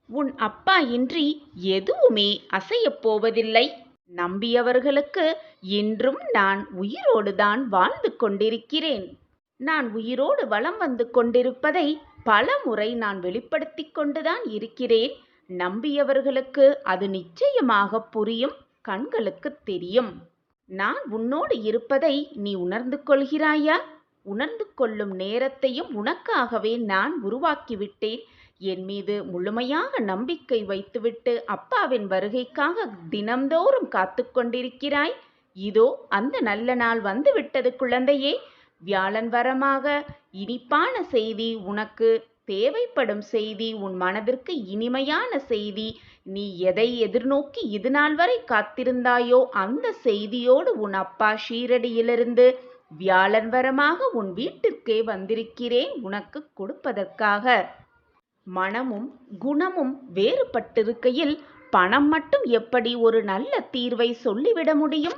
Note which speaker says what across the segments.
Speaker 1: உன் அப்பா இன்றி எதுவுமே அசையப் போவதில்லை. நம்பியவர்களுக்கு இன்றும் நான் உயிரோடுதான் வாழ்ந்து கொண்டிருக்கிறேன். நான் உயிரோடு வலம் வந்து கொண்டிருப்பதை பல முறை நான் வெளிப்படுத்திக் கொண்டுதான் இருக்கிறேன். நம்பியவர்களுக்கு அது நிச்சயமாக புரியும், கண்களுக்கு தெரியும். நான் உன்னோடு இருப்பதை நீ உணர்ந்து கொள்கிறாயா? உணர்ந்து கொள்ளும் நேரத்தையும் உனக்காகவே நான் உருவாக்கிவிட்டேன். என் மீது முழுமையாக நம்பிக்கை வைத்துவிட்டு அப்பாவின் வருகைக்காக தினம்தோறும் காத்து கொண்டிருக்கிறாய். இதோ அந்த நல்ல நாள் வந்துவிட்டது குழந்தையே. வியாழன் வரமாக இனிப்பான செய்தி, உனக்கு தேவைப்படும் செய்தி, உன் மனதிற்கு இனிமையான செய்தி. நீ எதை எதிர்நோக்கி இதுநாள் வரை காத்திருந்தாயோ அந்த செய்தியோடு உன் அப்பா ஷீரடியிலிருந்து வியாழன் வரமாக உன் வீட்டிற்கே வந்திருக்கிறேன் உனக்கு கொடுப்பதற்காக. மனமும் குணமும் வேறுபட்டிருக்கையில் பணம் மட்டும் எப்படி ஒரு நல்ல தீர்வை சொல்லிவிட முடியும்?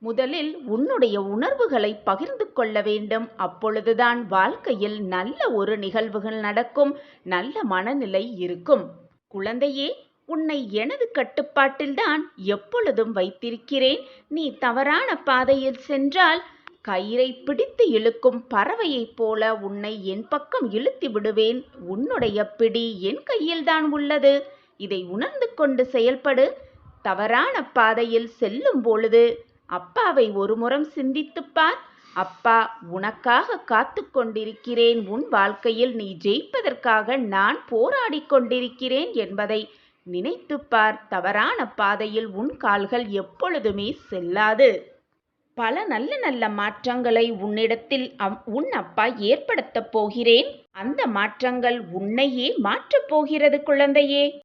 Speaker 1: முதலில் உன்னுடைய உணர்வுகளை பகிர்ந்து கொள்ள வேண்டும். அப்பொழுதுதான் வாழ்க்கையில் நல்ல ஒரு நிகழ்வுகள் நடக்கும், நல்ல மனநிலை இருக்கும். குழந்தையே, உன்னை எனது கட்டுப்பாட்டில்தான் எப்பொழுதும் வைத்திருக்கிறேன். நீ தவறான பாதையில் சென்றால் கயிறை பிடித்து இழுக்கும் பறவையைப் போல உன்னை என் பக்கம் இழுத்து விடுவேன். உன்னுடைய பிடி என் கையில்தான் உள்ளது. இதை உணர்ந்து கொண்டு செயல்படு. தவறான பாதையில் செல்லும் பொழுது அப்பாவை ஒருமுறம் சிந்தித்துப்பார். அப்பா உனக்காக காத்து கொண்டிருக்கிறேன், உன் வாழ்க்கையில் நீ ஜெயிப்பதற்காக நான் போராடி கொண்டிருக்கிறேன் என்பதை நினைத்துப்பார். தவறான பாதையில் உன் கால்கள் எப்பொழுதுமே செல்லாது. பல நல்ல நல்ல மாற்றங்களை உன்னிடத்தில் உன் அப்பா ஏற்படுத்தப் போகிறேன். அந்த மாற்றங்கள் உன்னையே மாற்றப் போகிறது குழந்தையே.